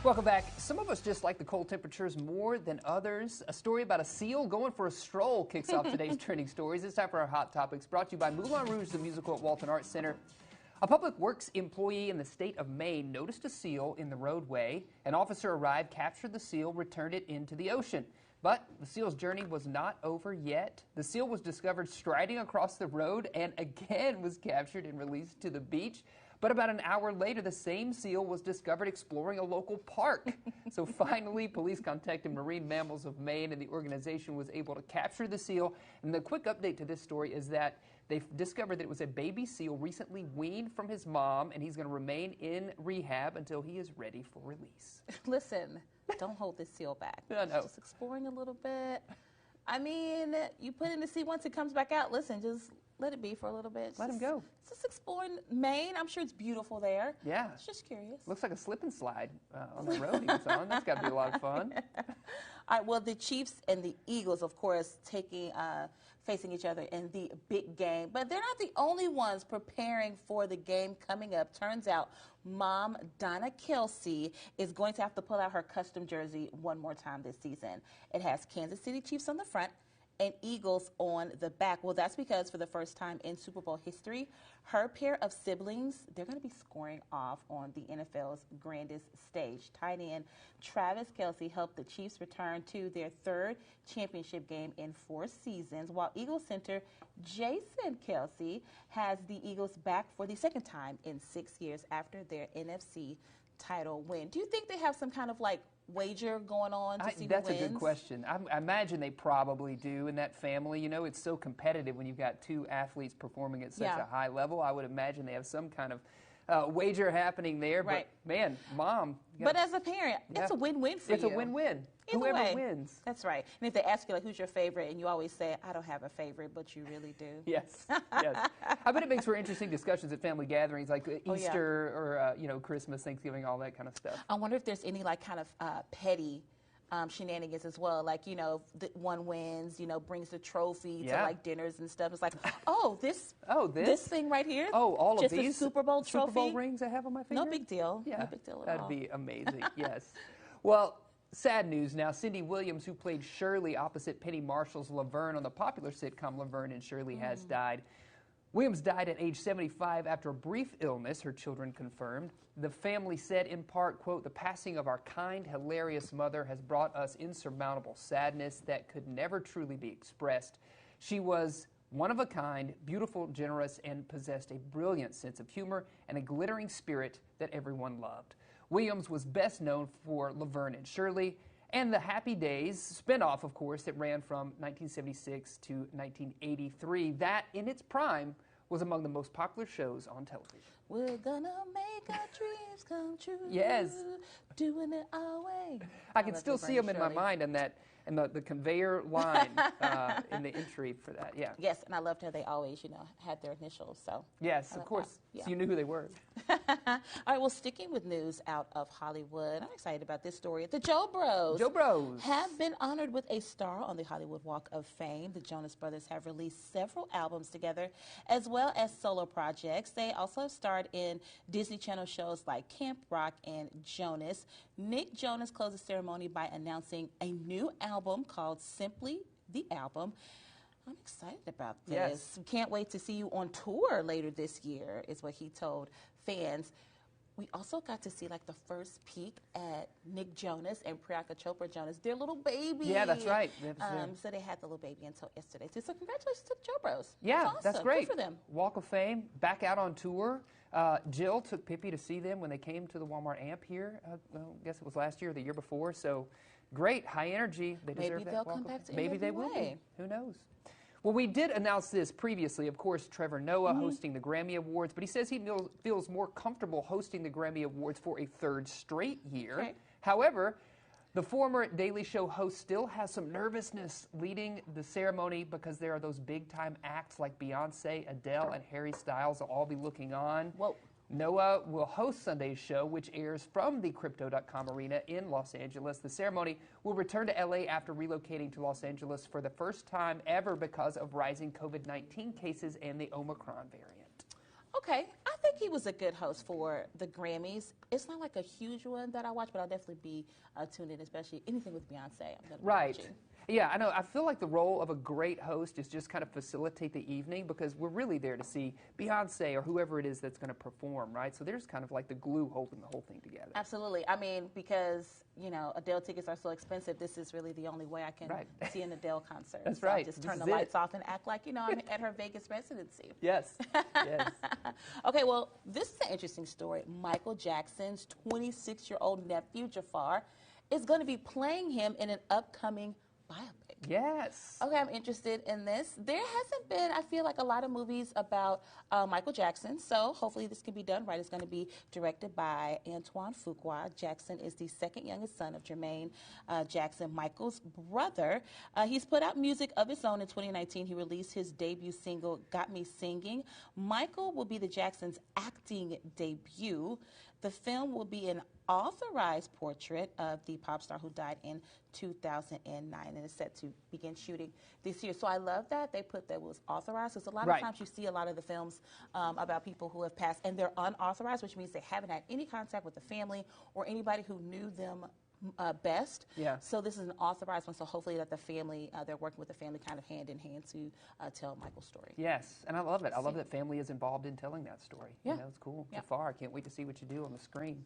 Welcome back. Some of us just like the cold temperatures more than others. A story about a seal going for a stroll kicks off today's trending stories. It's time for our Hot Topics, brought to you by Moulin Rouge, the musical at Walton Arts Center. A public works employee in the state of Maine noticed a seal in the roadway. An officer arrived, captured the seal, returned it into the ocean. But the seal's journey was not over yet. The seal was discovered striding across the road and again was captured and released to the beach. But about an hour later, the same seal was discovered exploring a local park. So finally, police contacted Marine Mammals of Maine, and the organization was able to capture the seal. And the quick update to this story is that they've discovered that it was a baby seal recently weaned from his mom, and he's going to remain in rehab until he is ready for release. Listen, don't hold this seal back. I know. Just exploring a little bit. I mean, you put in the sea once it comes back out. Listen, just let it be for a little bit. Let him go. Just exploring Maine. I'm sure it's beautiful there. Yeah. It's just curious. Looks like a slip and slide on the road he was on. That's got to be a lot of fun. All right, well, the Chiefs and the Eagles, of course, facing each other in the big game. But they're not the only ones preparing for the game coming up. Turns out Mom Donna Kelsey is going to have to pull out her custom jersey one more time this season. It has Kansas City Chiefs on the front and Eagles on the back. Well, that's because for the first time in Super Bowl history, her pair of siblings, they're going to be scoring off on the NFL's grandest stage. Tight end Travis Kelsey helped the Chiefs return to their third championship game in 4 seasons, while Eagles center Jason Kelsey has the Eagles back for the second time in 6 years after their NFC title win. Do you think they have some kind of wager going on to see who wins? That's a good question. I imagine they probably do in that family. You know, it's so competitive when you've got 2 athletes performing at such a high level. I would imagine they have some kind of wager happening there. Right. But, man, Mom. But as a parent, it's a win-win for you. It's a win-win. Whoever way. Wins. That's right. And if they ask you, who's your favorite, and you always say, I don't have a favorite, but you really do. Yes, yes. I bet it makes for interesting discussions at family gatherings like Easter or, Christmas, Thanksgiving, all that kind of stuff. I wonder if there's any, petty shenanigans as well. One wins, brings the trophy to, dinners and stuff. It's like, this thing right here? Oh, all just of these? a Super Bowl trophy? Super Bowl rings I have on my finger? No big deal. Yeah, no big deal at that'd all. be amazing, yes. Well, sad news now. Cindy Williams, who played Shirley opposite Penny Marshall's Laverne on the popular sitcom Laverne and Shirley, has died. Williams died at age 75 after a brief illness, her children confirmed. The family said, in part, quote, "The passing of our kind, hilarious mother has brought us insurmountable sadness that could never truly be expressed. She was one of a kind, beautiful, generous, and possessed a brilliant sense of humor and a glittering spirit that everyone loved." Williams was best known for Laverne and Shirley and the Happy Days spinoff, of course, that ran from 1976 to 1983. That, in its prime, was among the most popular shows on television. We're gonna make our dreams come true. Yes. Doing it our way. I can still see them in my mind and the conveyor line in the entry for that, yeah. Yes, and I loved how they always, had their initials, so. Yes, of course. Yeah. So you knew who they were. All right, well, sticking with news out of Hollywood, I'm excited about this story. The Joe Bros. Joe Bros. have been honored with a star on the Hollywood Walk of Fame. The Jonas Brothers have released several albums together, as well as solo projects. They also have starred in Disney Channel shows like Camp Rock and Jonas. Nick Jonas closed the ceremony by announcing a new album called Simply the Album. I'm excited about this. Yes. Can't wait to see you on tour later this year, is what he told fans. We also got to see the first peek at Nick Jonas and Priyanka Chopra Jonas, their little baby. Yeah, that's right. So they had the little baby until yesterday too. So congratulations to the Joe Bros. Yeah, awesome. that's great. Good for them. Walk of Fame, back out on tour. Jill took Pippi to see them when they came to the Walmart Amp here. I guess it was last year or the year before. So great, high energy. They deserve Maybe that. they'll come back to Maybe they will NWA. be. Who knows? Well, we did announce this previously. Of course, Trevor Noah hosting the Grammy Awards, but he says he feels more comfortable hosting the Grammy Awards for a 3rd straight year. Okay. However, the former Daily Show host still has some nervousness leading the ceremony because there are those big-time acts like Beyonce, Adele, and Harry Styles will all be looking on. Whoa. Noah will host Sunday's show, which airs from the Crypto.com Arena in Los Angeles. The ceremony will return to L.A. after relocating to Los Angeles for the first time ever because of rising COVID-19 cases and the Omicron variant. Okay, I think he was a good host for the Grammys. It's not like a huge one that I watch, but I'll definitely be tuned in, especially anything with Beyonce. I'm going to be watching. Yeah, I know. I feel like the role of a great host is just kind of facilitate the evening because we're really there to see Beyonce or whoever it is that's going to perform, right? So there's kind of like the glue holding the whole thing together. Absolutely. I mean, because, you know, Adele tickets are so expensive, this is really the only way I can see an Adele concert. That's so right. I just turn the lights off and act like, you know, I'm at her Vegas residency. Yes. Yes. Okay, well, this is an interesting story. Michael Jackson's 26-year-old nephew, Jafar, is going to be playing him in an upcoming biopic. Yes. Okay, I'm interested in this. There hasn't been, I feel like, a lot of movies about Michael Jackson, so hopefully this can be done right. It's going to be directed by Antoine Fuqua. Jackson is the second youngest son of Jermaine Jackson, Michael's brother. He's put out music of his own in 2019. He released his debut single, Got Me Singing. Michael will be the Jackson's acting debut. The film will be an authorized portrait of the pop star who died in 2009 and is set to begin shooting this year. So I love that they put that it was authorized because a lot of times you see a lot of the films about people who have passed and they're unauthorized, which means they haven't had any contact with the family or anybody who knew them best. Yeah. So this is an authorized one. So hopefully that the family, they're working with the family kind of hand in hand to tell Michael's story. Yes, and I love it. I love that family is involved in telling that story. Yeah. You know, it's cool. Yeah. Jafar, I can't wait to see what you do on the screen.